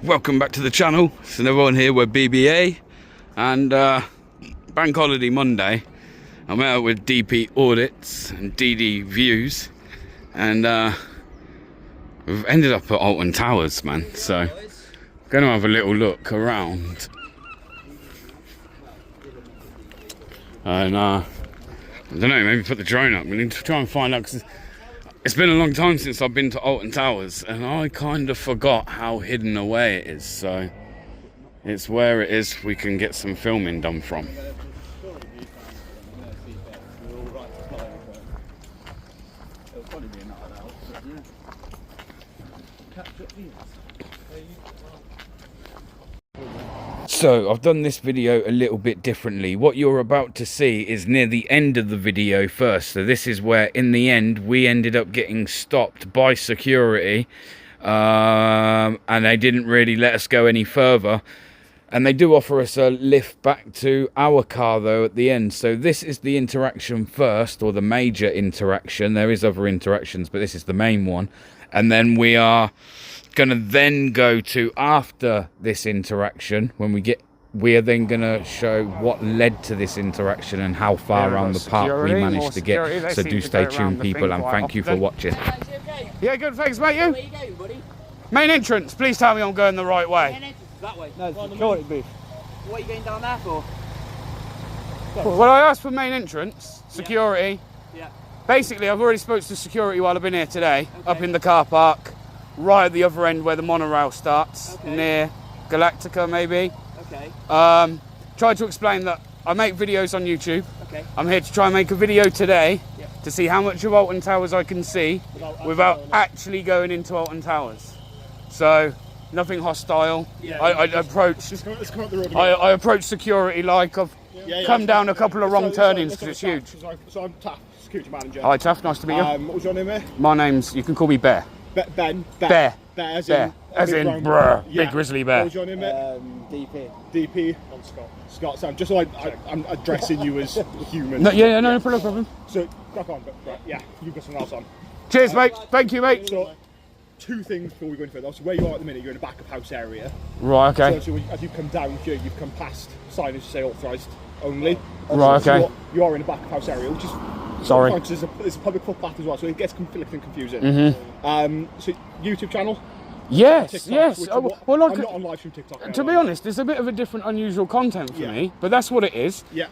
Welcome back to the channel. So everyone here, we're BBA, and Bank Holiday Monday. I'm out with DP Audits and DD Views, and we've ended up at Alton Towers, man. So I'm going to have a little look around, and I don't know, maybe put the drone up. We need to try and find out, because it's been a long time since I've been to Alton Towers, and I kind of forgot how hidden away it is. So it's where it is we can get some filming done from. So I've done this video a little bit differently. What you're about to see is near the end of the video first. So this is where in the end we ended up getting stopped by security, and they didn't really let us go any further, and they do offer us a lift back to our car though at the end. So this is the interaction first, or the major interaction. There is other interactions, but this is the main one, and then we are going to then go to, after this interaction, when we are then going to show what led to this interaction and how far around the park we managed to get. So do stay tuned, people, and thank you for watching. Yeah, good, thanks, mate. You? Where you going, buddy? Main entrance. Please tell me I'm going the right way. Main entrance is that way. No, it's the security booth. What are you going down there for? Well, I asked for main entrance, security. Yeah. Basically, I've already spoke to security while I've been here today, up in the car park, right at the other end where the monorail starts, near Galactica maybe. Okay. Tried to explain that I make videos on YouTube. Okay. I'm here to try and make a video today to see how much of Alton Towers I can see without actually going into Alton Towers. So, nothing hostile. Yeah. I approached security like I've come down a couple of wrong turnings because it's huge. So I'm Taff, security manager. Hi Taff, nice to meet you. What was your name, mate? My name's, you can call me Bear. Ben. Bear. Bear, as in brr, big grizzly bear. What was your name, mate? DP. I'm Scott. Scott, so just so I'm addressing you as human. No, no problem. So, crack on, but right, yeah, you've got something else on. Cheers, mate. Thank you, mate. So, two things before we go any further. So, where you are at the minute, you're in the back of house area. Right, okay. So as you come down here, you've come past signage to say authorised only. Right, okay. So you are in the back of house area, which is... Sorry. There's a public footpath as well, so it gets conflicting and confusing. So, YouTube channel? Yes, TikTok, yes. I'm not on live stream TikTok. To be honest, it's a bit of a different, unusual content for me, but that's what it is. Yeah.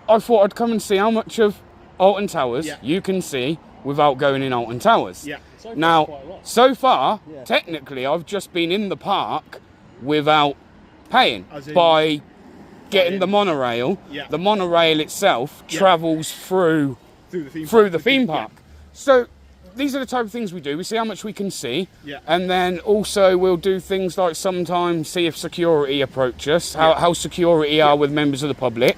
I thought I'd come and see how much of Alton Towers you can see without going in Alton Towers. Yeah. Now, so far, technically, I've just been in the park without paying by getting the monorail. Yeah. The monorail itself travels through the theme park. So these are the type of things we do. We see how much we can see, and then also we'll do things like sometimes see if security approach us, how security are with members of the public,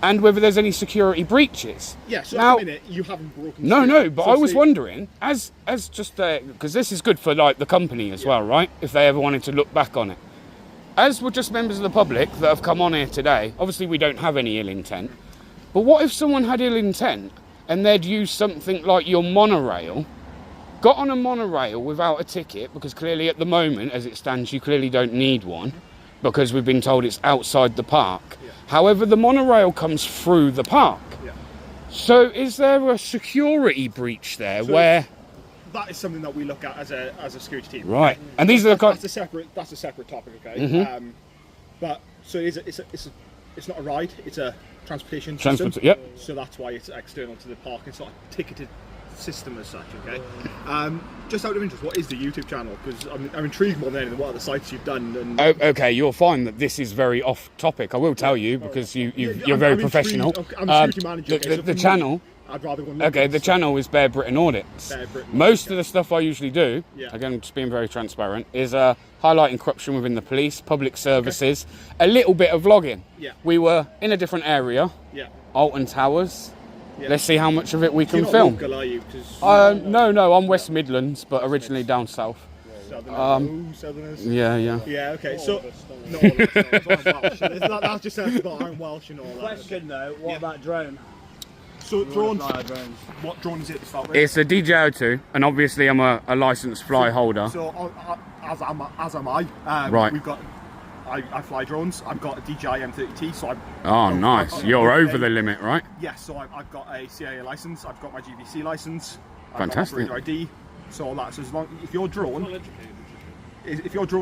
and whether there's any security breaches. Yeah, so now, at the minute, you haven't broken... No, but I was wondering, as just, because this is good for like the company as well, right? If they ever wanted to look back on it. As we're just members of the public that have come on here today, obviously we don't have any ill intent, but what if someone had ill intent and they'd use something like your monorail, got on a monorail without a ticket, because clearly at the moment, as it stands, you clearly don't need one, because we've been told it's outside the park. However, the monorail comes through the park. So is there a security breach there where... That is something that we look at as a security team. Right. And these are the... That's a separate topic, okay? But, so it's not a ride, it's a transportation system. So that's why it's external to the park. It's not a ticketed system as such, okay? Just out of interest, what is the YouTube channel? Because I'm intrigued more than anything. What are the sites you've done? And okay, you'll find that this is very off topic. I will tell you, because you're very professional. I'm a security manager. The channel... I'd rather go and okay, the channel is Bear Britain Audits. Most of the stuff I usually do, again, just being very transparent, is highlighting corruption within the police, public services, a little bit of vlogging. We were in a different area, Alton Towers. Let's see how much of it we can film. Local, are you? No, I'm West Midlands, but originally down south. Southerners? Yeah, okay, so... No, that just sounds like I'm Welsh and all that. Question though, what about drone? So drones, what drone is it to start with? It's a DJI-02, and obviously I'm a licensed fly holder. So as am I. Right. We've got. I fly drones. I've got a DJI M30T, so I'm. Oh, nice. You're over the limit, right? Yes. So I've got a CIA license. I've got my GVC license. Fantastic. I've got operator ID. So all that. So as long if your drone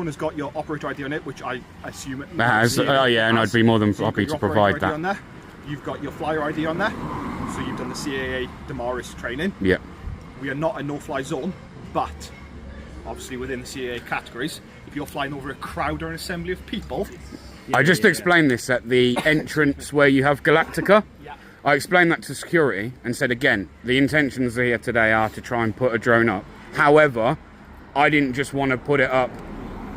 has got your operator ID on it, which I assume it has. Oh yeah, and I'd be more than happy to provide that. On there. You've got your flyer ID on there. So you've done the CAA Damaris training. Yeah. We are not a no-fly zone, but obviously within the CAA categories, if you're flying over a crowd or an assembly of people... I just explained this at the entrance where you have Galactica. Yeah. I explained that to security and said, again, the intentions here today are to try and put a drone up. However, I didn't just want to put it up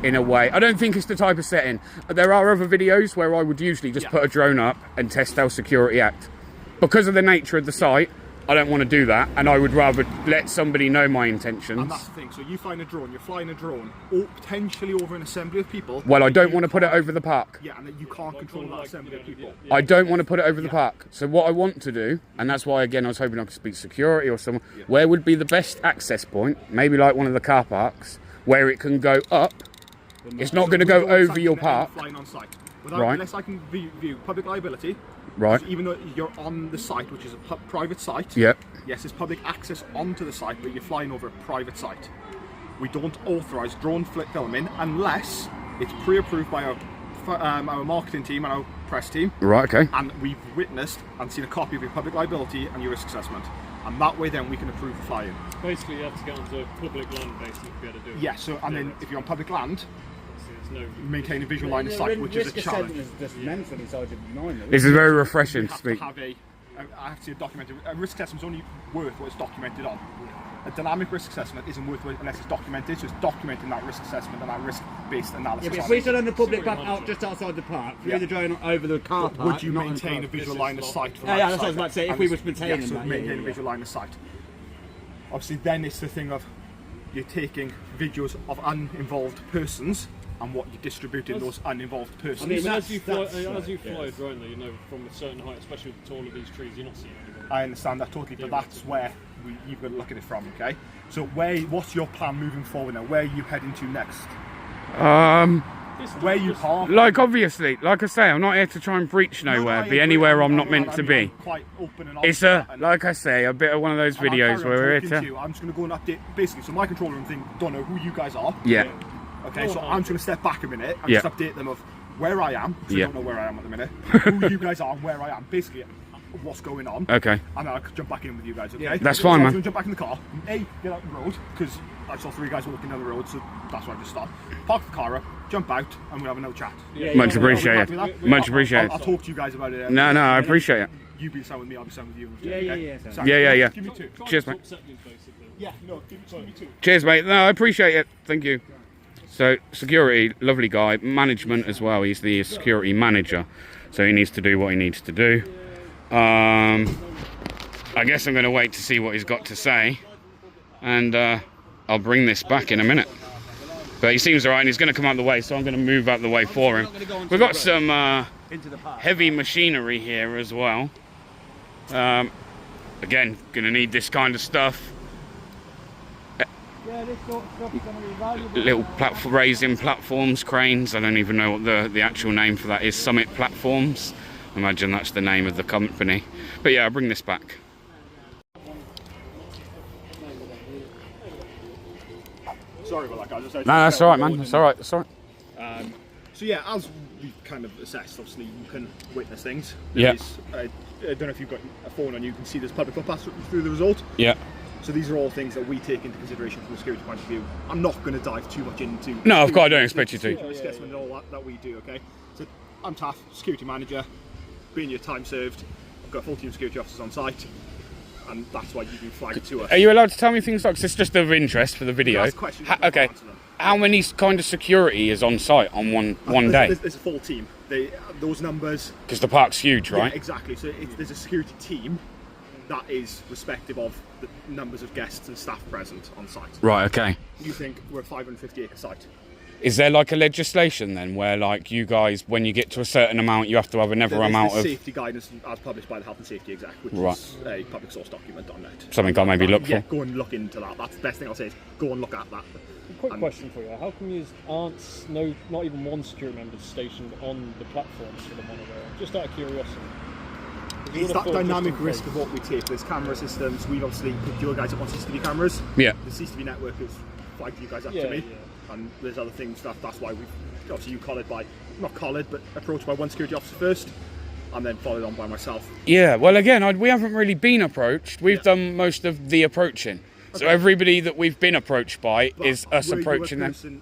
in a way. I don't think it's the type of setting. There are other videos where I would usually just put a drone up and test how security act. Because of the nature of the site, I don't want to do that, and I would rather let somebody know my intentions. And that's the thing, so you find a drone, you're flying a drone, or potentially over an assembly of people. Well, I don't want to put it over the park. Yeah, and you can't control that assembly of people. I don't want to put it over the park. So what I want to do, and that's why, again, I was hoping I could speak security or someone, where would be the best access point, maybe like one of the car parks, where it can go up. It's not going to go over your park. Flying on site. Right. Unless I can view public liability. Right. So even though you're on the site, which is a private site. Yep. Yes, there's public access onto the site, but you're flying over a private site. We don't authorise drone filming unless it's pre-approved by our marketing team and our press team. Right, okay. And we've witnessed and seen a copy of your public liability and your risk assessment. And that way then we can approve the flying. Basically you have to get onto public land basically to be able to do it. Yeah, so and then if you're on public land, you maintain a visual line of sight, which is a challenge. This is very refreshing to speak. I have to see a documented. A risk assessment is only worth what it's documented on. A dynamic risk assessment isn't worth it unless it's documented, so it's documenting that risk assessment and that risk-based analysis. Yeah, but if we stood on the public back out just outside the park, through the drone over the car park, would you maintain a visual line of sight for that? Yeah, that's what I was about to say, if we was maintaining so that. maintain a visual line of sight. Obviously then it's the thing of you're taking videos of uninvolved persons and what you're distributing those uninvolved persons. I mean, as you fly a drone though, you know, from a certain height, especially with the tall of these trees, you're not seeing anything. I understand that totally, but that's where you've got to look at it from, okay? So what's your plan moving forward now? Where are you heading to next? Where you park? Like, obviously, like I say, I'm not here to try and preach nowhere, be anywhere I'm not meant to be. Quite open and It's like I say, a bit of one of those videos where we're here to... I'm just going to go and update, basically, so my control room thing, don't know who you guys are. Yeah. Okay, so I'm just going to step back a minute and just update them of where I am, because I don't know where I am at the minute, who you guys are and where I am, basically what's going on. Okay. And I'll jump back in with you guys, okay? That's fine, man. I'm going to jump back in the car, and get out the road, because I saw 3 guys walking down the road, so that's why I just stopped. Park the car up, jump out, and we'll have another chat. Much appreciated. Much appreciated. I'll talk to you guys about it. No, I appreciate it. You be sound with me, I'll be sound with you. Yeah. Give me 2. Cheers, mate. Yeah, no, give me 2. Cheers, mate. No, I appreciate it. Thank you. So, security, lovely guy. Management as well. He's the security manager. So he needs to do what he needs to do. I guess I'm going to wait to see what he's got to say. And I'll bring this back in a minute. But he seems alright and he's going to come out of the way, so I'm going to move out the way for him. We've got some heavy machinery here as well. Again, going to need this kind of stuff. Little raising platforms, cranes. I don't even know what the actual name for that is. Summit platforms. I imagine that's the name of the company. But yeah, I'll bring this back. Sorry about that, guys. No, that's alright, man. That's alright. That's alright. So yeah, as we kind of assessed, obviously you can witness things. Yeah. I don't know if you've got a phone on, you can see there's public footpaths through the result. Yeah. So these are all things that we take into consideration from a security point of view. I'm not going to dive too much into... No, of course, I don't expect you to. ...assessment and all that we do, okay? So I'm Taff, security manager, being your time served. I've got a full team of security officers on site, and that's why you've been flagged to us. Are you allowed to tell me things like, 'cause it's just of interest for the video? Ask questions, Okay. How many kind of security is on site on one day? There's a full team. Those numbers... Because the park's huge, right? Yeah, exactly. So there's a security team that is respective of the numbers of guests and staff present on site. Right, okay. You think we're a 550 acre site. Is there like a legislation then where like you guys, when you get to a certain amount, you have to have another amount of safety guidance as published by the Health and Safety Exec, which is a public source document on it. Something I maybe look for? Yeah, go and look into that. That's the best thing I'll say is go and look at that. Quick question for you: how come you aren't not even one security member stationed on the platforms for the monorail? Just out of curiosity. It's that dynamic risk of what we take. There's camera systems. We've obviously put your guys up on CCTV cameras. Yeah. The CCTV network has flagged you guys up to me. Yeah. And there's other things. That's why we've obviously you but approached by one security officer first, and then followed on by myself. Yeah. Well, again, we haven't really been approached. We've done most of the approaching. Okay. So everybody that we've been approached by is us approaching them.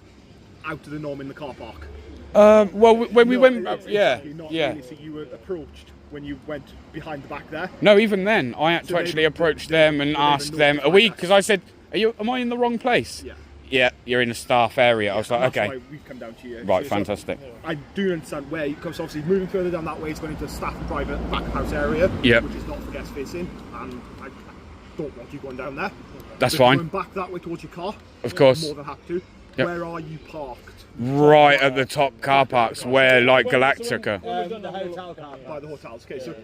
Out of the norm in the car park. Well, when we went, yeah. Really, so you were approached when you went behind the back there? No, even then, I had to actually approach them and ask them, are we, because I said, am I in the wrong place? Yeah. Yeah, you're in a staff area. I was like, okay. That's why we've come down to you. Right, fantastic. I do understand where you come, so obviously moving further down that way, it's going into a staff and private back of house area, which is not for guest facing, and I don't want you going down there. That's fine. Going back that way towards your car, of course. More than happy to. Yep. Where are you parked? Right at the top car parks where like Galactica. The hotel car park. By the hotels. Okay, so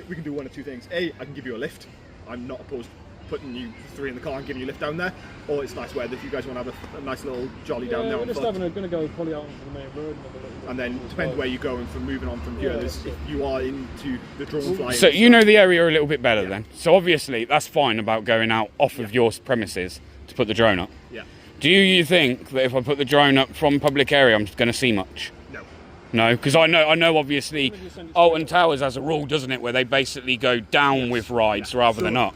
we can do one of two things. A, I can give you a lift. I'm not opposed to putting you three in the car and giving you a lift down there. Or it's nice weather if you guys want to have a nice little jolly down there. We're just going to go probably out onto the main road. And then depending where you're going from moving on from here, if you are into the drone flying. So you know the area a little bit better then. So obviously that's fine about going out off of your premises to put the drone up. Yeah. Do you think that if I put the drone up from public area, I'm going to see much? No. No, because I know obviously Alton Towers has a rule, doesn't it, where they basically go down with rides rather than up.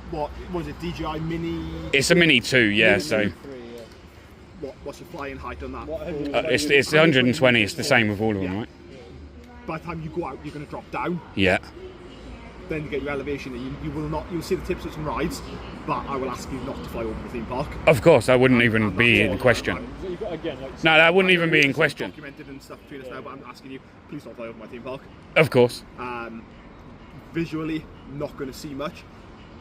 What was it, DJI Mini? It's a Mini 2, yeah, Mini so... 3, What's your flying height on that? It's 120, it's the same with all of them, right? By the time you go out, you're going to drop down. Yeah. Then you get your elevation, and you'll see the tips of some rides, but I will ask you not to fly over the theme park. Of course, that wouldn't even be in question. No, that wouldn't even be in question. Documented and stuff between us now, but I'm asking you, please don't fly over my theme park. Of course. Visually, not going to see much.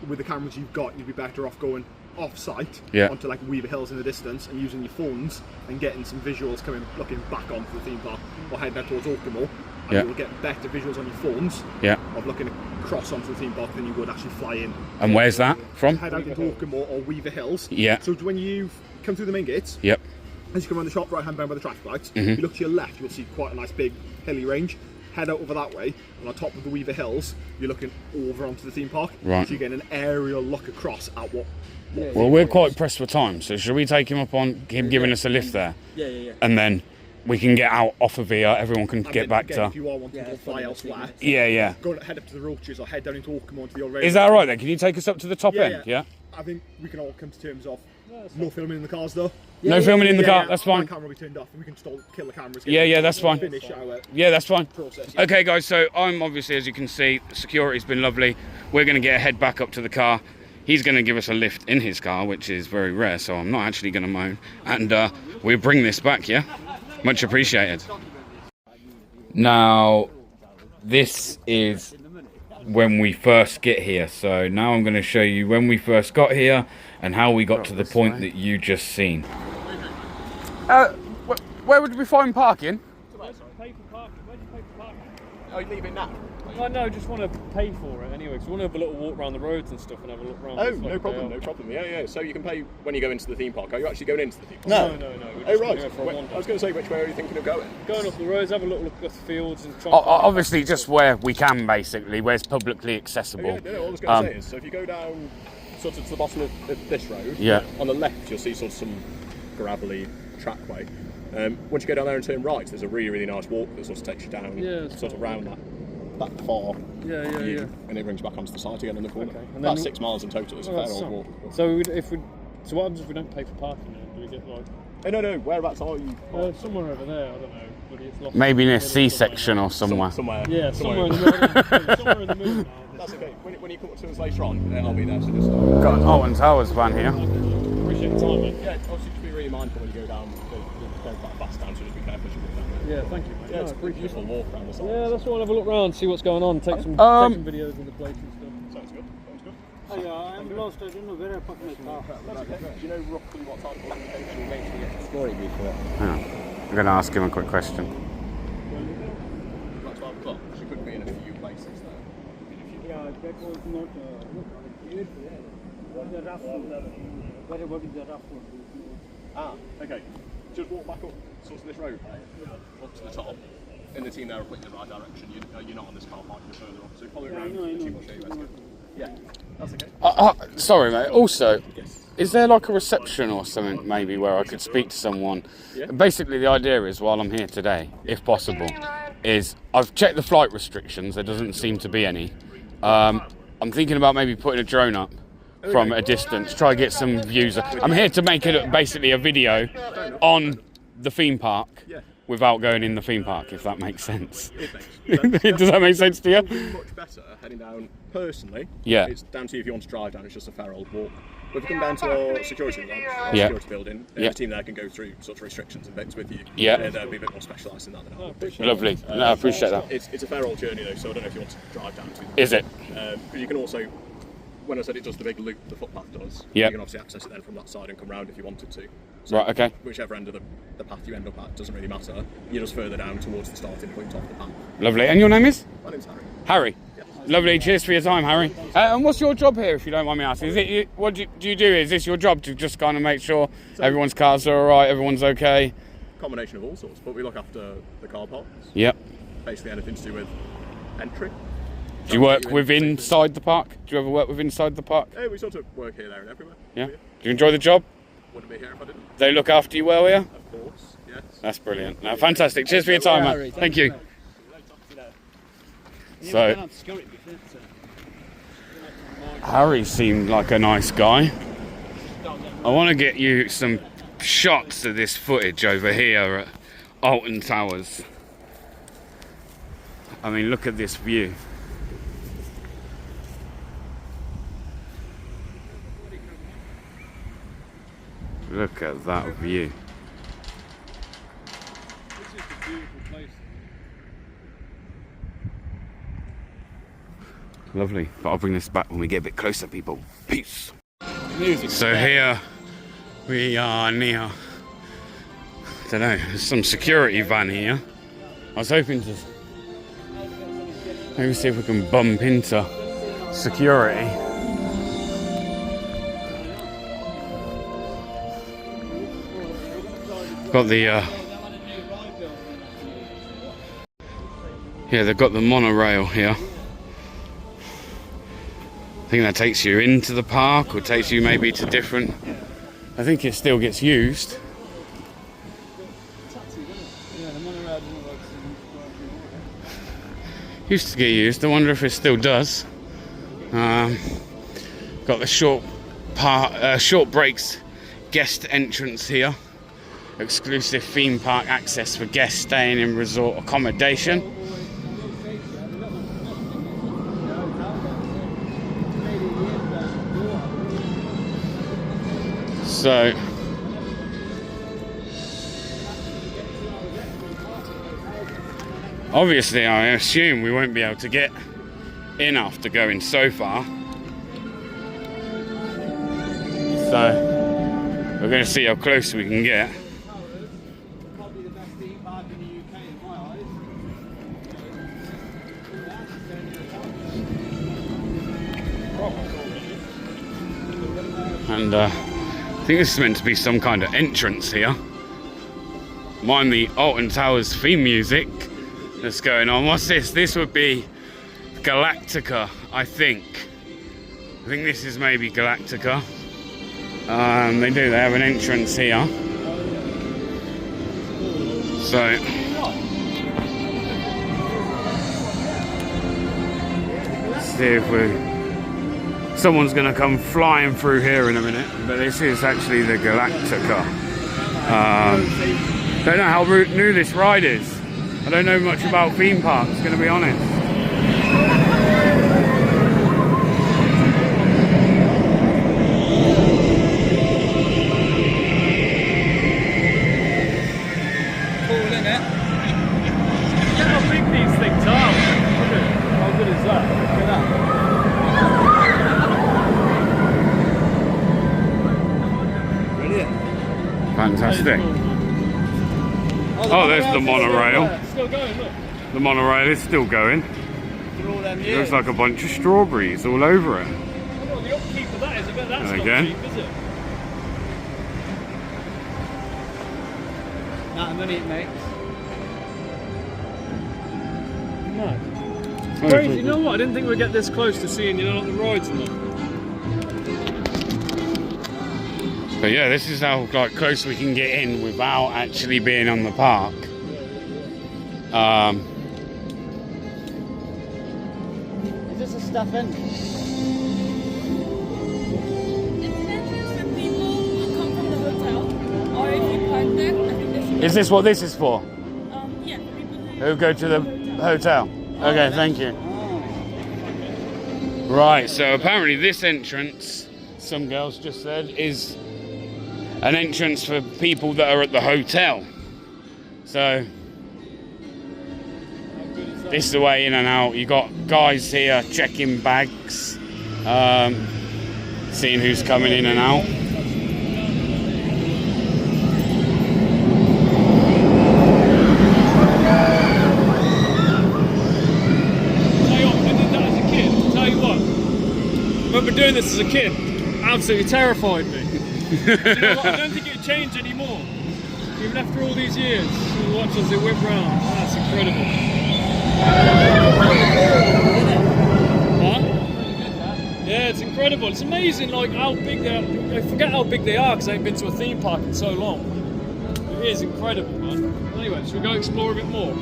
With the cameras you've got, you'd be better off going off-site onto like Weaver Hills in the distance and using your phones and getting some visuals looking back onto the theme park or heading out towards Oakamo. And you'll get better visuals on your phones of looking across onto the theme park than you would actually fly in. And where's that from? Head out into Oakamo or Weaver Hills. Yeah. So when you come through the main gates, as you come around the shop right hand down by the traffic lights, if you look to your left, you'll see quite a nice big hilly range. Head out over that way, and on top of the Weaver Hills, you're looking over onto the theme park. Right. So you're getting an aerial look across at what well, we're quite pressed for time, so should we take him up on him giving us a lift there? Yeah. And then we can get out off of here, everyone can get back again, to... if you are wanting to fly elsewhere, go head up to the Roaches or head down into Oakamo onto the old rail. Is that right then? Can you take us up to the top end? Yeah. I think we can all come to terms of no filming in the cars though. No filming in the car, that's fine. The camera will be turned off and we can still kill the cameras. Yeah, that's fine. Finish our that's fine. process. Okay guys, so I'm obviously, as you can see, security's been lovely. We're going to get a head back up to the car. He's going to give us a lift in his car, which is very rare, so I'm not actually going to moan. And we'll bring this back, yeah? Much appreciated. Now, this is when we first get here. So now I'm going to show you when we first got here and how we got to the point that you just seen. Where would we find parking? Pay for parking. Where do you pay for parking? Oh, you leave it now? Oh, no, just want to pay for it anyway, because we want to have a little walk around the roads and stuff and have a look around. Oh, no problem. Yeah. So you can pay when you go into the theme park. Are you actually going into the theme park? No. Oh, right. I was going to say, which way are you thinking of going? Going up the roads, have a little look at the fields and try. Obviously, just where we can, basically, where it's publicly accessible. All I was going to say is, so if you go down sort of to the bottom of this road, on the left you'll see sort of some gravelly trackway. Once you go down there and turn right, there's a really nice walk that sort of takes you down, sort of round that far view, and it brings you back onto the side again in the corner. Okay. About 6 miles in total. It's a fair old walk. So what happens if we don't pay for parking? Do we get like? No. Whereabouts are you? Somewhere over there. I don't know. But it's lost. Maybe near C-section or somewhere. Yeah, somewhere in the middle. Somewhere in the middle. That's okay. When you come up to us later on, I'll be there. So just got an Alton Towers van here. Appreciate your time, mate. Yeah, obviously just be really mindful when you go down. Go quite fast down, so just be careful as you go down there. Yeah, thank you, mate. Yeah, it's a pretty useful walk around the side. Yeah, that's why I have a look around, see what's going on, take some videos of the place and stuff. Sounds good. I'm lost. I don't know where I put my car. That's okay. Do you know roughly what type of location you're going to get to? Escorted before. Hang on. I'm going to ask him a quick question. About 12 o'clock. She could be in a few places there. Yeah, that was not the rough road. What about the rough road? Ah, okay. Just walk back up sort of this road, up to the top. And the team there are putting in the right direction. You're not on this car park, you're further up. So follow around, the team will show you where to go. Yeah, that's okay. Sorry, mate. Also, Yes. is there like a reception or something maybe where I could speak to someone? Yeah. Basically, the idea is while I'm here today, if possible, is I've checked the flight restrictions. There doesn't seem to be any. I'm thinking about maybe putting a drone up from a distance, try to get some views. I'm here to make it basically a video on the theme park. Yeah. Without going in the theme park, if that makes sense. It makes sense. Does that make sense to you? It would be much better heading down personally. Yeah. It's down to you if you want to drive down, it's just a fair old walk. But if you come down to our security lounge, our Yeah. security building, Yeah. the team there can go through sort of restrictions and bits with you. Yeah. And they'll be a bit more specialised in that than I would be. Lovely. No, I appreciate that. It's a fair old journey though, so I don't know if you want to drive down to them. Is it? But you can also, when I said it does the big loop the footpath does, Yeah. you can obviously access it then from that side and come round if you wanted to. So Right, okay. whichever end of the path you end up at doesn't really matter. You're just further down towards the starting point of the path. Lovely. And your name is? My name's Harry. Harry. Lovely. Cheers for your time, Harry. And what's your job here, if you don't mind me asking? Is it what do you do? Is this your job to just kind of make sure everyone's cars are all right, everyone's okay? Combination of all sorts, but we look after the car parks. Yep. Basically anything to do with entry. Do you work with inside the park? Do you ever work with inside the park? Hey, we sort of work here, there, and everywhere. Yeah. Do you enjoy the job? Wouldn't be here if I didn't. They look after you well here? Of course, yes. That's brilliant. No, fantastic. Cheers for your time, man. Thank you. So, Harry seemed like a nice guy. I want to get you some shots of this footage over here at Alton Towers. I mean, look at this view. Look at that view. This is a beautiful place. Lovely. But I'll bring this back when we get a bit closer, people. Peace. So here we are near, I don't know, there's some security van here. I was hoping to maybe see if we can bump into security. Got the yeah, they've got the monorail here. I think that takes you into the park or takes you maybe to different. I think it still gets used. Used to get used. I wonder if it still does. Got the short breaks guest entrance here. Exclusive theme park access for guests staying in resort accommodation. So obviously I assume we won't be able to get in after going so far. So we're going to see how close we can get. And I think this is meant to be some kind of entrance here. Mind the Alton Towers theme music that's going on. What's this? This would be Galactica, I think. I think this is maybe Galactica. They have an entrance here. So let's see if someone's going to come flying through here in a minute, but this is actually the Galactica. Don't know how new this ride is. I don't know much about theme parks, going to be honest. Cool, isn't it? Look how big these things are. Look at it. How good is that? Look at that. fantastic. Oh, there's the monorail. It's still going, look. The monorail is still going. It looks like a bunch of strawberries all over it. Well, the upkeep of that is a bit, that's not Again. cheap, is it? Not the money it makes. No. Crazy, you know what? I didn't think we'd get this close to seeing, you know, like the rides and that. But yeah, this is how like close we can get in without actually being on the park. Is this a stuff end? It's an entrance for people who come from the hotel, or if you park there, I think this Is this what this is for? yeah, for people Who go to the hotel? Okay, thank you. Right, so apparently this entrance, some girls just said, is an entrance for people that are at the hotel. So this is the way in and out. You got guys here checking bags, seeing who's coming in and out. I remember doing this as a kid. Absolutely terrified me. You know what? I don't think it'd change anymore. Even after all these years, you watch as they whip round. That's incredible. Huh? Yeah, it's incredible. It's amazing, like how big they are. I forget how big they are because I haven't been to a theme park in so long. It is incredible, man. Anyway, should we go explore a bit more?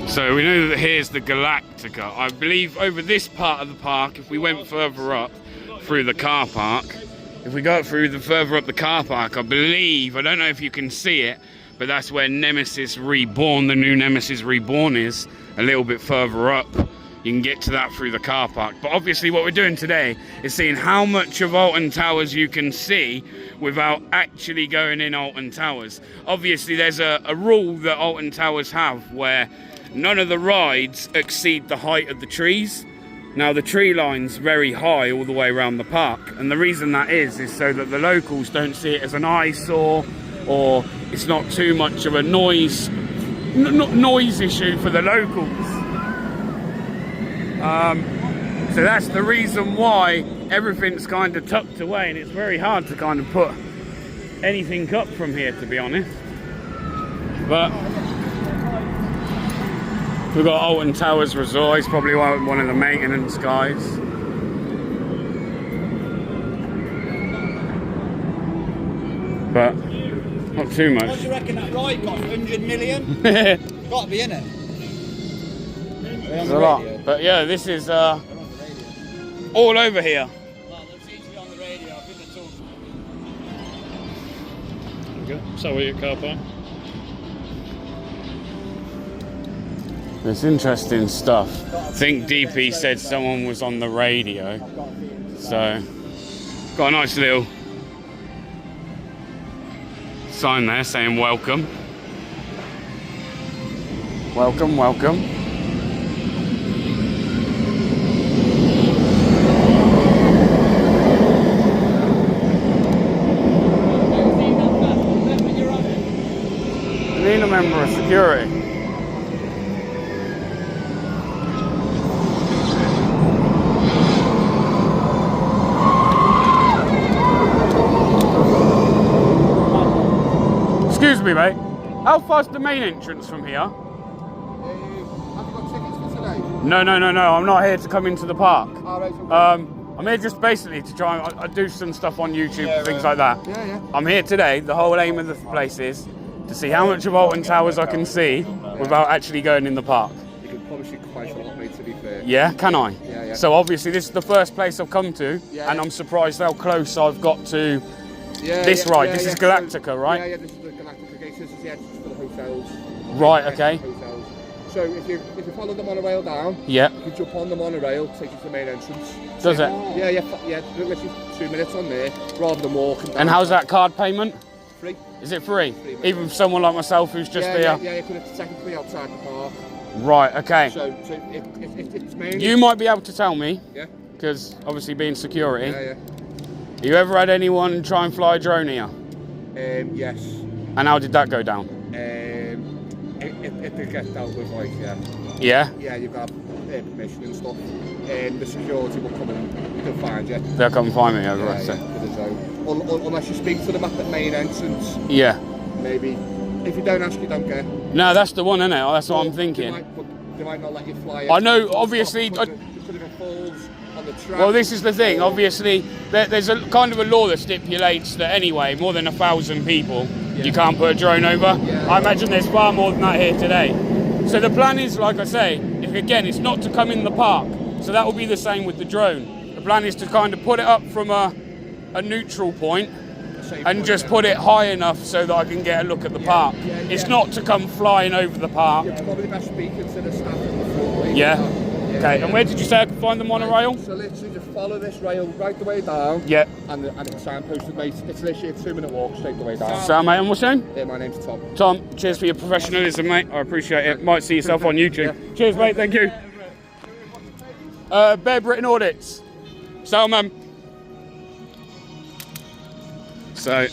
So we know that here's the Galactica. I believe over this part of the park, if we went further up through the car park, if we go through the further up the car park, I believe, I don't know if you can see it, but that's where Nemesis Reborn, the new Nemesis Reborn is, a little bit further up. You can get to that through the car park. But obviously what we're doing today is seeing how much of Alton Towers you can see without actually going in Alton Towers. Obviously there's a rule that Alton Towers have where none of the rides exceed the height of the trees. Now the tree line's very high all the way around the park, and the reason that is so that the locals don't see it as an eyesore, or it's not too much of a noise issue for the locals. So that's the reason why everything's kind of tucked away, and it's very hard to kind of put anything up from here, to be honest. But we've got Alton Towers Resort. He's probably one of the maintenance guys. But not too much. What do you reckon that ride cost? 100 million? Got to be in it. There's a lot. But yeah, this is all over here. Well, they seem to be on the radio. I think they're talking. Okay. So we're at car park. There's interesting stuff. I think DP said someone was on the radio. So, got a nice little sign there saying welcome. Welcome, welcome. You need a member of security. Excuse me, mate. How far's the main entrance from here? Have you got tickets for today? No. I'm not here to come into the park. Oh, right, okay. I'm here just basically to try and I do some stuff on YouTube, things like that. Yeah. I'm here today. The whole aim of the place is to see how much of Alton Towers I can see without actually going in the park. You can promise you quite a lot, mate, to be fair. Yeah, can I? Yeah. So obviously this is the first place I've come to, and I'm surprised how close I've got to this ride. This is Galactica, right? Yeah, this is the Galactica gate. This is the entrance for the hotels. Right, okay. Hotels. So if you follow the monorail down, Yeah. you can jump on the monorail, take you to the main entrance. Does it? Yeah. Literally 2 minutes on there, rather than walking down. And how's that card payment? Free. Is it free? Free, mate. Even for someone like myself who's just here? Yeah, you could have technically outside the park. Right, okay. So if it's mainly... You might be able to tell me, Yeah. because obviously being security. Yeah. You ever had anyone try and fly a drone here? Yes. And how did that go down? It did get dealt with, like, Yeah? yeah, you've got permission and stuff. The security will come and they'll find you. They'll come find me over Yeah, unless you speak to them at the main entrance. Yeah. Maybe. If you don't ask, you don't get. No, that's the one, isn't it? That's what I'm thinking. They might not let you fly. I know, obviously. Because if it falls on the track. Well, this is the thing. Obviously, there's a kind of a law that stipulates that anyway, more than 1,000 people, you can't put a drone over. Yeah. I imagine there's far more than that here today. So the plan is, like I say, again, it's not to come in the park. So that will be the same with the drone. The plan is to kind of put it up from a neutral point and just put it high enough so that I can get a look at the park. It's not to come flying over the park. You're probably best speaking to the staff at the front. Yeah. Okay, and where did you say I could find the monorail? So literally just follow this rail right the way down. Yeah. And it's signposted, mate. It's literally a 2-minute walk straight the way down. So, mate, and what's your name? Yeah, my name's Tom. Tom, cheers for your professionalism, mate. I appreciate it. Might see yourself on YouTube. Yeah. Cheers, mate. Thank you. Bear Britain Audits. Salman. So,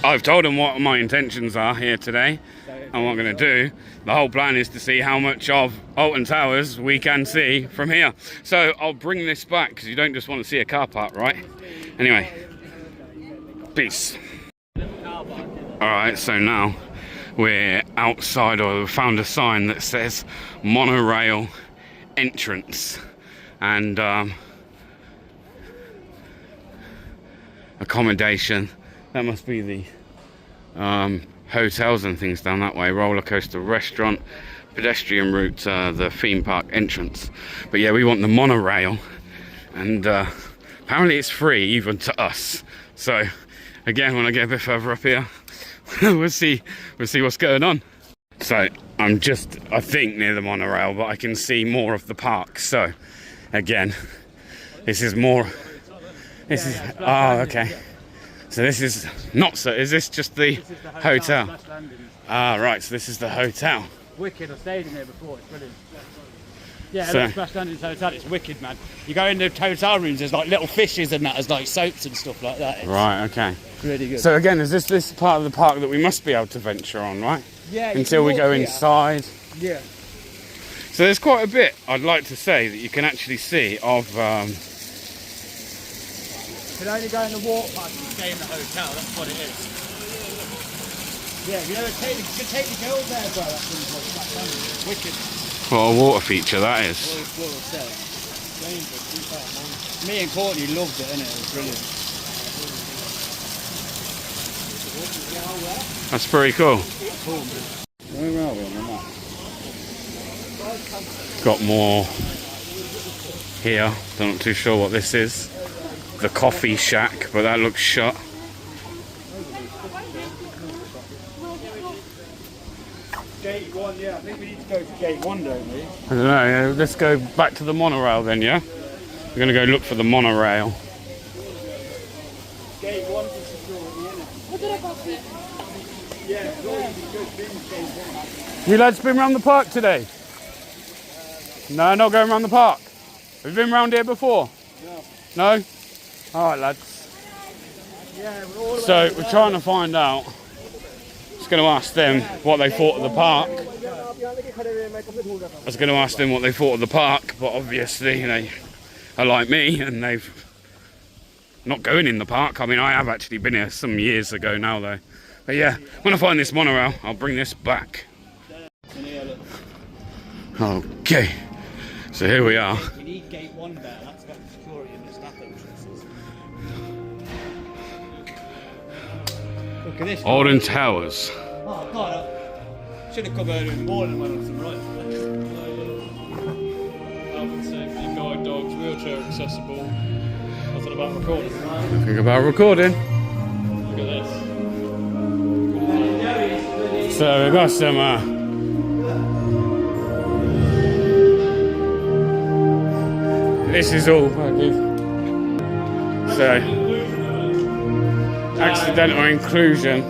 I've told them what my intentions are here today and what I'm going to do. The whole plan is to see how much of Alton Towers we can see from here. So I'll bring this back because you don't just want to see a car park, right? Anyway, peace. Alright, so now we're outside, or we found a sign that says monorail entrance and accommodation. That must be the hotels and things down that way. Roller coaster, restaurant, pedestrian route, the theme park entrance. But yeah, we want the monorail, and apparently it's free even to us. So again, when I get a bit further up here, we'll see what's going on. So I'm just, I think, near the monorail, but I can see more of the park. So again, this is more. This is okay. So this is not so. Is this just the hotel? Ah, right. So this is the hotel. Wicked. I stayed in there before. It's brilliant. Yeah, So- Splash Landing's hotel. It's wicked, man. You go in the hotel rooms. There's like little fishes and that. There's like soaps and stuff like that. It's Right. Okay. really good. So again, is this part of the park that we must be able to venture on, right? yeah, you Until can we walk go here. inside. Yeah. So there's quite a bit, I'd like to say, that you can actually see of. You can only go in the water park and stay in the hotel. That's what it is. Yeah, you know, you can take the girls there, bro. That's really good. Splash Landing. It's wicked. What a water feature that is. What was that? Dangerous. Me and Courtney loved it, innit? It was brilliant. That's pretty cool. Where are we on the map? Got more here. Not too sure what this is. The coffee shack, but that looks shut. Gate 1, yeah. I think we need to go to Gate 1, don't we? I don't know. Let's go back to the monorail then, yeah? We're going to go look for the monorail. Gate 1 for security, innit? What did I coffee? Yeah, good. Gate 1. You lads been round the park today? No, not going round the park. Have you been round here before? No. No? Alright lads. Yeah, we're all So we're trying to find out. Just going to ask them what they thought of the park. I was going to ask them what they thought of the park, but obviously they are like me and they've not going in the park. I mean, I have actually been here some years ago now though. But yeah, when I find this monorail, I'll bring this back. Okay, so here we are. We need Gate 1 there. That's got the security and the staff entrances. Look at this. Alton Towers. Oh, God. I should have come earlier in the morning when I was right. Health and safety, guide dogs, wheelchair accessible. Nothing about recording. Think about recording. Look at this. So we've got some this is all so accidental inclusion.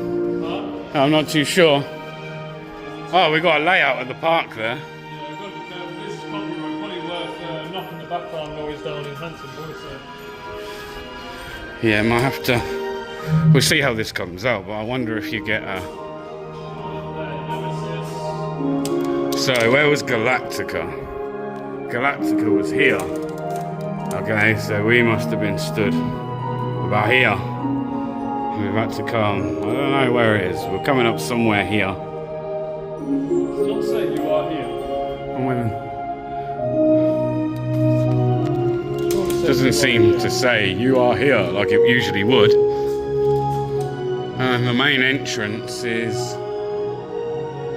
I'm not too sure. Oh, we got a layout of the park there. Yeah, we've got to be careful. This is probably worth knocking the background noise down in Hanson voice. Yeah, might have to we'll see how this comes out, but I wonder if you get a... So, where was Galactica? Galactica was here. Okay, so we must have been stood about here. We've had to come, I don't know where it is. We're coming up somewhere here. Does not say you are here. Doesn't seem to say you are here like it usually would. And the main entrance is...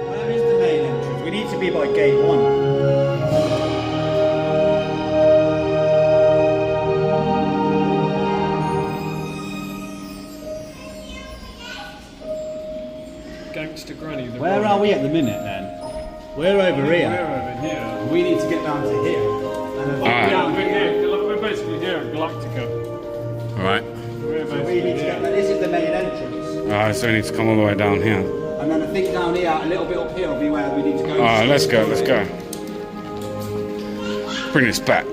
Where is the main entrance? We need to be by gate 1. Gangster Granny. Where are we at the minute then? We're over here. We're over here. We need to get down to here. And then We're basically here at Galactica. Alright. we need to get, this is the main entrance. Alright, so we need to come all the way down here. And then I think down here, a little bit up here will be where we need to go. Alright, let's go. Bring this back.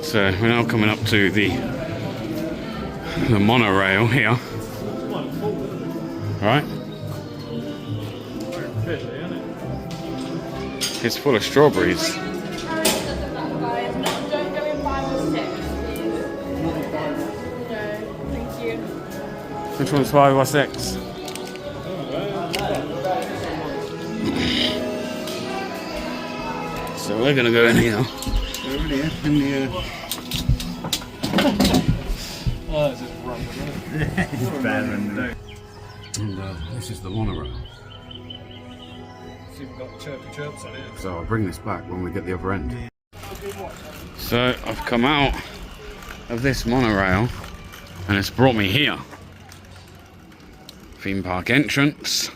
So we're now coming up to the monorail here. Right? It's full of strawberries. Don't go in 5 or 6, please. No, thank you. Which one's 5 or 6? So we're gonna go in here. Over here, in the... Oh, it's just random, isn't it? It's random. And this is the monorail. See, we've got chirpy chirps on it. So I'll bring this back when we get the other end. So I've come out of this monorail and it's brought me here. Theme park entrance.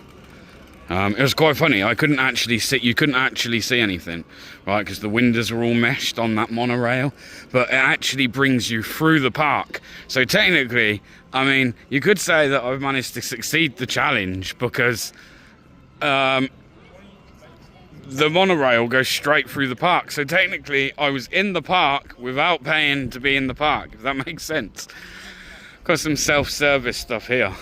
It was quite funny. I couldn't actually see. You couldn't actually see anything, right? Because the windows are all meshed on that monorail. But it actually brings you through the park. So technically, I mean, you could say that I've managed to succeed the challenge because the monorail goes straight through the park. So technically, I was in the park without paying to be in the park. If that makes sense. Got some self-service stuff here.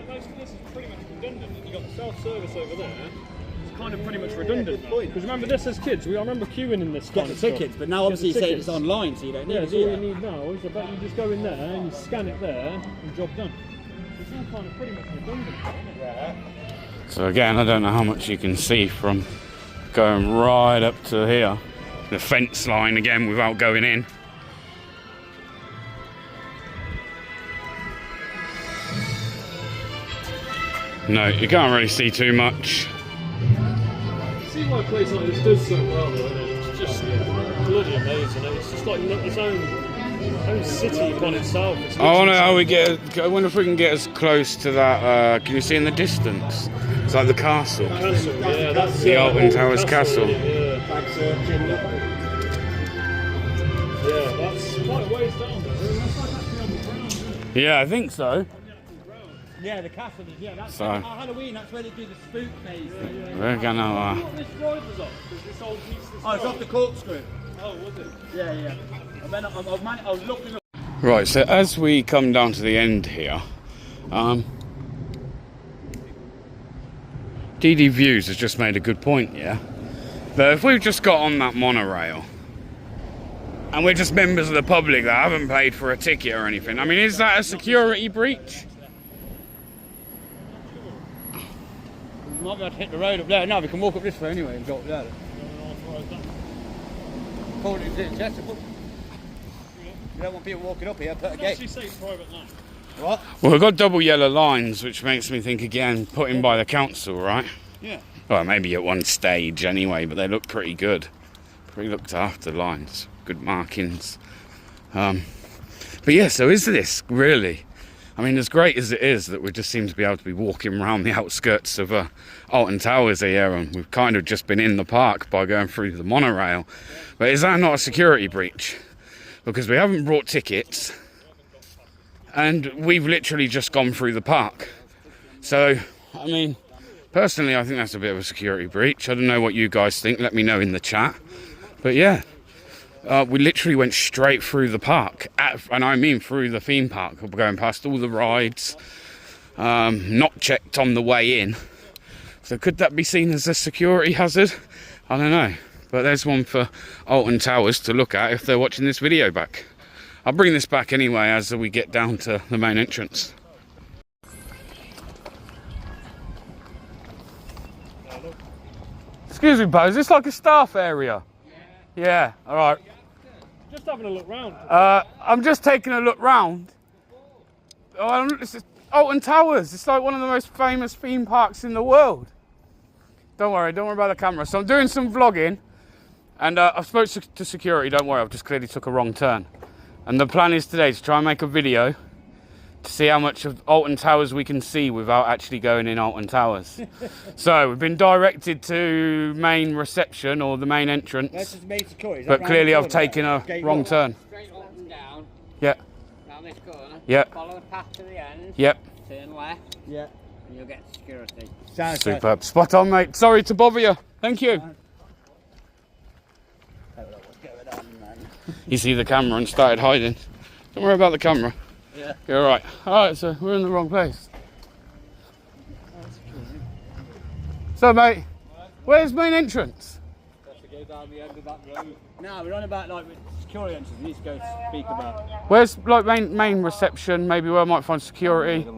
Most of this is pretty much redundant. You've got the self-service over there. It's kind of pretty much redundant. Because remember this as kids, I remember queuing in this kind Get of the tickets, stuff. but now obviously you Get the say tickets. it's online, so you don't need Yeah, to so do all you that. need now is I bet you just go in there and you scan it there and job done. It's all kind of pretty much redundant, isn't it? So again, I don't know how much you can see from going right up to here. The fence line again without going in. No, you can't really see too much. See why a place like this does so well, though, isn't it? It's just bloody amazing. It's just like its own city upon itself. It's I wonder how we get. I wonder if we can get as close to that. Can you see in the distance? It's like the castle. Castle, yeah, that's The Alton Towers Castle. Yeah, that's quite a ways down there. That's like actually on the ground, isn't it? Yeah, I think so. Yeah, the castle is, yeah, that's So- on Halloween, that's where they do the spook phase. We're gonna. What this ride was off? Because this old piece of Oh, it's off the corkscrew. Oh, was it? Yeah, yeah. And then I was looking up. Right, so as we come down to the end here, DD Views has just made a good point, yeah? That if we've just got on that monorail, and we're just members of the public that haven't paid for a ticket or anything, I mean, is that a security breach? We might be able to hit the road up there. No, we can walk up this way anyway and go up there. Call it Chesterfield. You don't want people walking up here, put a It's gate. actually say private land. What? Well, we've got double yellow lines, which makes me think again, put in by the council, right? Yeah. Well, maybe at one stage anyway, but they look pretty good. Pretty looked after lines, good markings. But yeah, so is this really? I mean, as great as it is that we just seem to be able to be walking around the outskirts of Alton Towers here, and we've kind of just been in the park by going through the monorail. But is that not a security breach? Because we haven't brought tickets, and we've literally just gone through the park. So, I mean, Personally, I think that's a bit of a security breach. I don't know what you guys think. Let me know in the chat. But yeah, we literally went straight through the park, and I mean through the theme park. We're going past all the rides, not checked on the way in. So could that be seen as a security hazard? I don't know. But there's one for Alton Towers to look at if they're watching this video back. I'll bring this back anyway as we get down to the main entrance. Excuse me, Bo, is this like a staff area? Yeah, alright. Just having a look round. I'm just taking a look round. This is Alton Towers. It's like one of the most famous theme parks in the world. Don't worry about the camera. So I'm doing some vlogging, and I've spoke to security. Don't worry, I've just clearly took a wrong turn. And the plan is today to try and make a video to see how much of Alton Towers we can see without actually going in Alton Towers. So we've been directed to main reception or the main entrance, but clearly I've taken a wrong turn. Straight up and down. Yeah. Down this corner. Yeah. Follow the path to the end. Yep. Turn left. Yeah. And you'll get security. Superb. Spot on, mate. Sorry to bother you. Thank you. You see the camera and started hiding. Don't worry about the camera. Yeah. You're alright. Alright, so we're in the wrong place. So, mate, where's main entrance? Have to go down the end of that road. No, we're on about like with security entrance. We need to go speak about. Where's like main reception? Maybe where I might find security.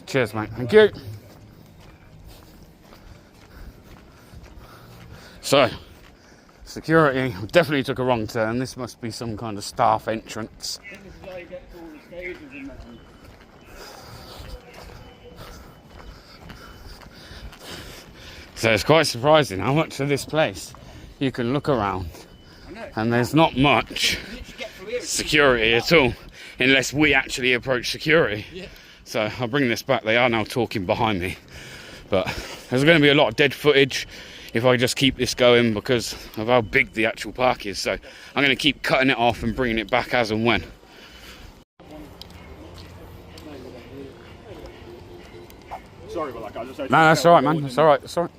Cheers, mate. Thank you. So, security definitely took a wrong turn. This must be some kind of staff entrance. I think this is how you get to all the stages and that. So it's quite surprising how much of this place you can look around, and there's not much security at all, unless we actually approach security. So I'll bring this back. They are now talking behind me, but there's going to be a lot of dead footage if I just keep this going because of how big the actual park is. So I'm going to keep cutting it off and bringing it back as and when. Sorry about that, guys. No, that's all right, man. That's all right. That's all right.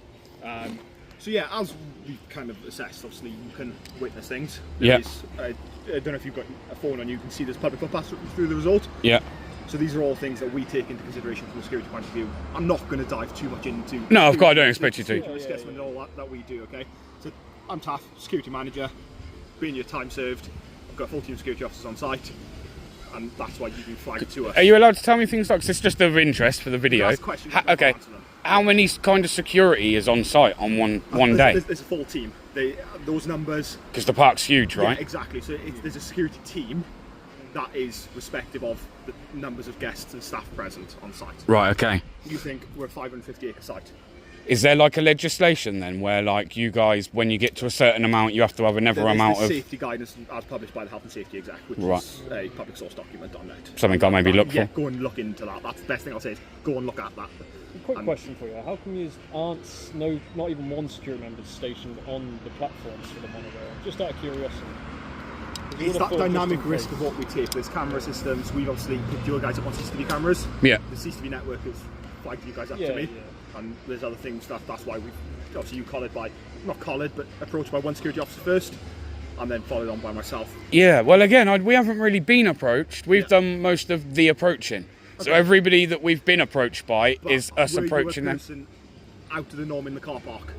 So yeah, as we kind of assessed, obviously you can witness things. Yeah. I don't know if you've got a phone on you, can see there's public footpaths through the resort. Yeah. So these are all things that we take into consideration from a security point of view. I'm not going to dive too much into. No, of course, I don't expect you to. Assessment and all that we do. Okay. So I'm Taff, security manager. Being your time served, I've got a full team of security officers on site, and that's why you've been flagged to us. Are you allowed to tell me things like this? It's just of interest for the video. Ask questions, Okay. How many kind of security is on site on one day? There's a full team. Those numbers. Because the park's huge, right? Yeah, exactly. So there's a security team that is respective of the numbers of guests and staff present on site. Right, okay. You think we're a 550 acre site? Is there like a legislation then where like you guys, when you get to a certain amount, you have to have another amount of... safety guidance as published by the Health and Safety Exec, which is a public source document on it. Something I maybe look for? Yeah, go and look into that. That's the best thing I'll say is go and look at that. Quick question for you: how come you aren't not even one security member stationed on the platforms for the monorail? Just out of curiosity. It's that dynamic risk of what we take. There's camera systems. We've obviously put your guys up on CCTV cameras. Yeah. The CCTV network has flagged you guys up to me. Yeah. And there's other things that's why we've obviously but approached by one security officer first, and then followed on by myself. Yeah. Well, again, we haven't really been approaced. We've done most of the approaching. Okay. So everybody that we've been approached by is us approaching them. Out of the norm in the car park.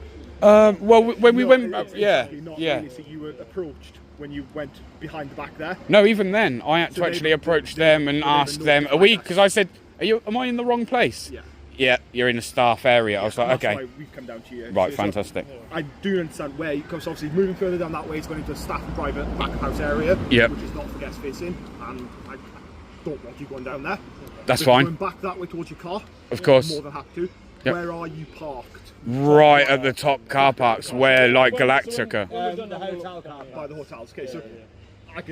Well, when we went, Really, so you were approached when you went behind the back there. No, even then, I had to actually approach them and ask them. Are we? Because I said, am I in the wrong place? Yeah. Yeah, you're in a staff area. I was like, okay. That's why we've come down to you. Right, fantastic. I do understand where, because obviously moving further down that way is going into a staff and private back of house area, which is not for guest facing, and I don't want you going down there. That's fine. Going back that way towards your car. Of course. More than happy to. Yep. Where are you parked? Right at the top car parks where like Galactica. The hotel car park. By the hotels. Okay, so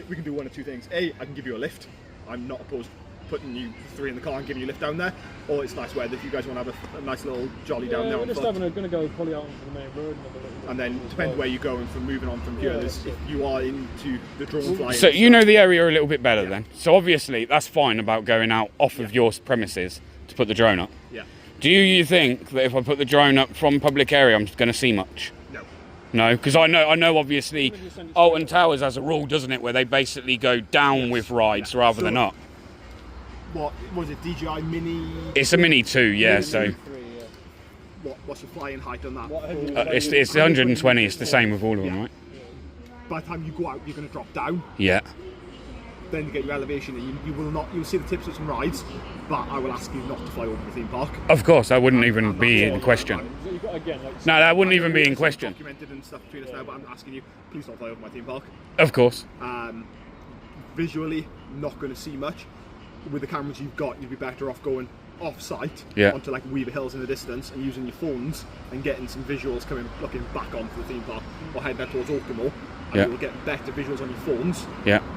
we can do one of two things. A, I can give you a lift. I'm not opposed to putting you three in the car and giving you a lift down there. Or it's nice weather if you guys want to have a nice little jolly down there. We're just going to go probably out onto the main road. And then depending where you're going from moving on from here, if you are into the drone flying. So you know the area a little bit better then. So obviously that's fine about going out off of your premises to put the drone up. Yeah. Do you think that if I put the drone up from public area, I'm going to see much? No. No, because I know obviously Alton Towers has a rule, doesn't it, where they basically go down with rides rather than up. What was it, DJI Mini? It's a Mini 2, yeah, so... What's your flying height on that? It's 120, it's the same with all of them, right? By the time you go out, you're going to drop down. Yeah. Then you get your elevation, and you'll see the tips of some rides, but I will ask you not to fly over the theme park. Of course, that wouldn't even be in question. No, that wouldn't even be in question. Documented and stuff between us now, but I'm asking you, please don't fly over my theme park. Of course. Visually, not going to see much. With the cameras you've got, you'd be better off going off-site onto like Weaver Hills in the distance and using your phones and getting some visuals looking back onto the theme park, or heading towards Okemo, and you will get better visuals on your phones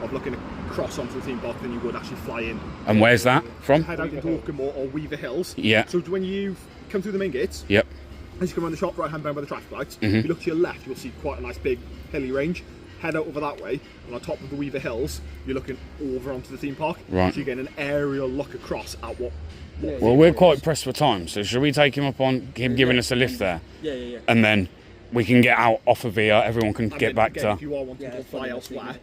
of looking across onto the theme park than you would actually fly in. And where's that from? Head out into Okemo or Weaver Hills. Yeah. So when you come through the main gates, as you come around the shop right hand down by the traffic lights, if you look to your left, you'll see quite a nice big hilly range. Head out over that way, and on top of the Weaver Hills, you're looking over onto the theme park. Right. So you get an aerial look across at what well, we're quite pressed for time, so should we take him up on him giving us a lift there? Yeah. And then we can get out off of here, everyone can get back to... If you are wanting to fly elsewhere,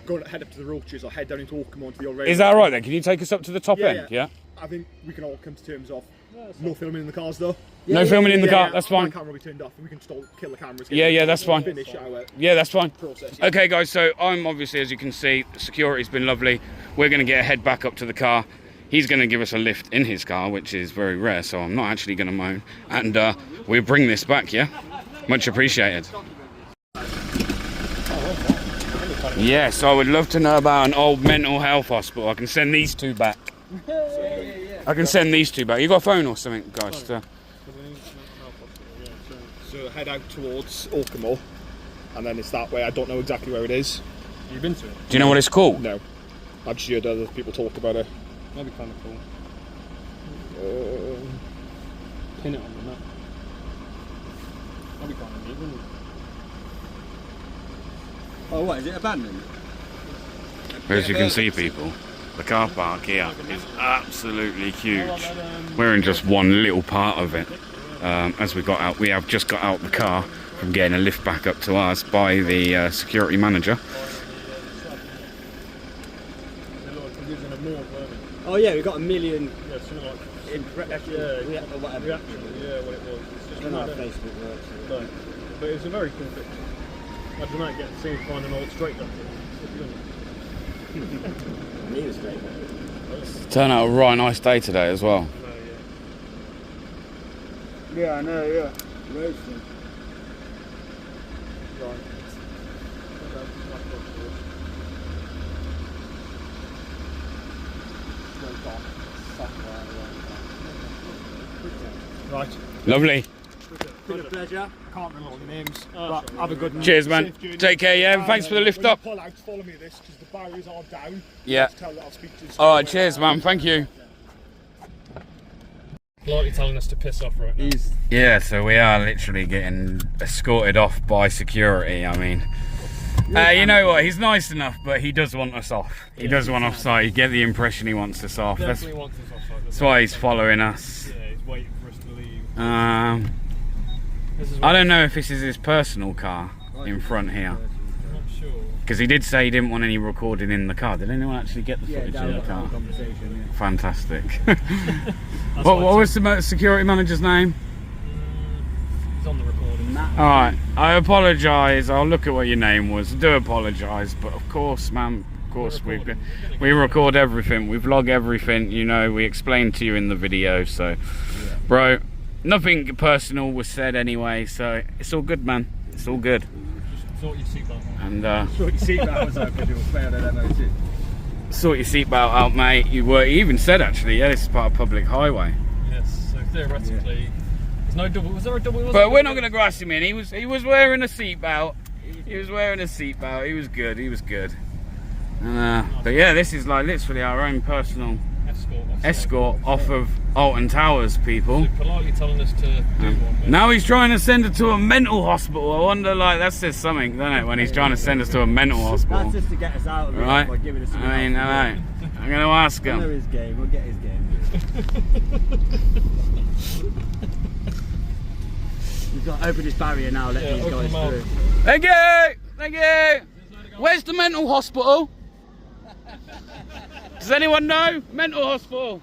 go head up to the Roaches or head down into Okemo onto the old rail. Is that right then? Can you take us up to the top end? Yeah. I think we can all come to terms of no filming in the cars though. No filming in the car, that's fine. My camera will be turned off and we can still kill the cameras. Yeah, that's fine. Finish our that's fine. process. Okay guys, so I'm obviously, as you can see, security's been lovely. We're going to get a head back up to the car. He's going to give us a lift in his car, which is very rare, so I'm not actually going to moan. And we'll bring this back, yeah? Much appreciated. Yes, I would love to know about an old mental health hospital. I can send these two back. I can send these two back. You got a phone or something, guys? So head out towards Okemo, and then it's that way. I don't know exactly where it is. You've been to it? Do you know what it's called? No. I've just heard other people talk about it. That'd be kind of cool. Pin it on the map. That'd be kind of neat, wouldn't it? Oh, what, is it abandoned? As you can see, people, the car park here is absolutely huge. We're in just one little part of it. As we have just got out the car from getting a lift back up to us by the security manager. Oh yeah, we got 1 million something like impressions or whatever. Reaction, what it was. It's just I don't know how Facebook works. No. But it's a very cool picture. Imagine that, get to find an old straight up. He was great. Turned out a right nice day today as well. Yeah, I know, yeah. Roasting. Right. Lovely. Been a pleasure. Can't remember all the names, but have a good night. Cheers, man. Take care, yeah. Thanks for the lift up. Pull out, follow me this, because the barriers are down. Yeah. Tell that I'll speak to you. Alright, cheers, man. Thank you. Politely telling us to piss off right now. Yeah, so we are literally getting escorted off by security. I mean, you know what? He's nice enough, but he does want us off. He does want offside. You get the impression he wants us off. Definitely wants us offside. That's why he's following us. Yeah, he's waiting for us to leave. I don't know if this is his personal car in front here. I'm not sure. Because he did say he didn't want any recording in the car. Did anyone actually get the footage in the car? Fantastic. what was the security manager's name? He's on the recording. Alright, I apologise. I'll look at what your name was. I do apologise, but of course, man, of course, we record everything. We vlog everything, you know, we explain to you in the video, so... Bro, nothing personal was said anyway, so it's all good, man. It's all good. Just sort your seatbelt. And Sort your seatbelt was open, it was fair, I don't know. Sort your seatbelt out, mate. You even said actually, yeah, this is part of public highway. Yes, so theoretically, there's no double. Was there a double? But we're not going to grass him in. He was wearing a seatbelt. He was wearing a seatbelt. He was good. He was good. But yeah, this is like literally our own personal escort off of Alton Towers, people. So politely telling us to do one. Now he's trying to send us to a mental hospital. I wonder, like, that says something, doesn't it, when he's trying to send us to a mental hospital? That's just to get us out of it right? by giving us some I mean, help. I'm going to ask I know him. his game, we'll get his game. We've got to open this barrier now, let these guys through. Thank you! Thank you! Where's the mental hospital? Does anyone know? Mental hospital.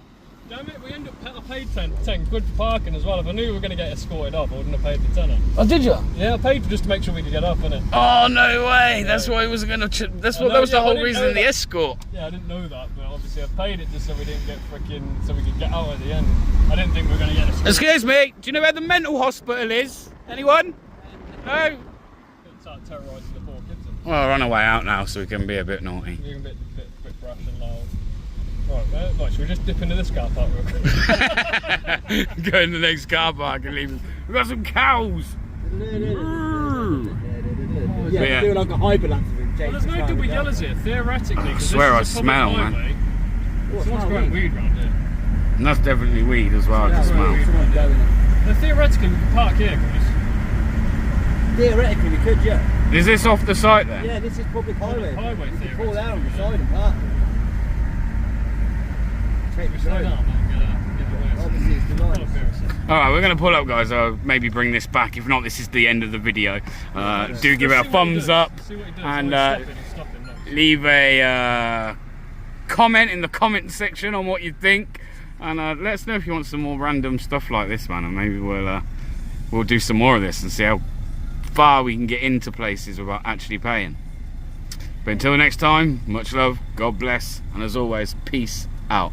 Damn it, we I paid 10 quid for parking as well. If I knew we were going to get escorted up, I wouldn't have paid the tenner. Oh, did you? Yeah, I paid just to make sure we could get up, innit? Oh, no way. That's why it was going to... That was the whole reason of the escort. Yeah, I didn't know that, but obviously I paid it just so we didn't get so we could get out at the end. I didn't think we were going to get escorted. Excuse me, do you know where the mental hospital is? Anyone? No? It's like terrorising the poor kids. Well, we're on our way out now, so we can be a bit naughty. Being a bit brash and loud. Right, should we just dip into this car park real quick? Go in the next car park and leave. We've got some cows! Yeah, doing like a hyperlapse of him. Well, there's no double yellows here, theoretically. I swear I smell, man. Someone's growing weed round here. And that's definitely weed as well, I can smell. No, theoretically, we can park here, guys. Theoretically, we could, yeah. Is this off the site then? Yeah, this is public highway. Highway, we theoretically. can pull out on the side and park. Take me Slow down, man. Obviously, it's denied. Alright, we're going to pull up, guys. I'll maybe bring this back. If not, this is the end of the video. Do give it a thumbs up and leave a comment in the comment section on what you think. And let us know if you want some more random stuff like this, man. And maybe we'll do some more of this and see how far we can get into places without actually paying. But until next time, much love, God bless, and as always, peace out.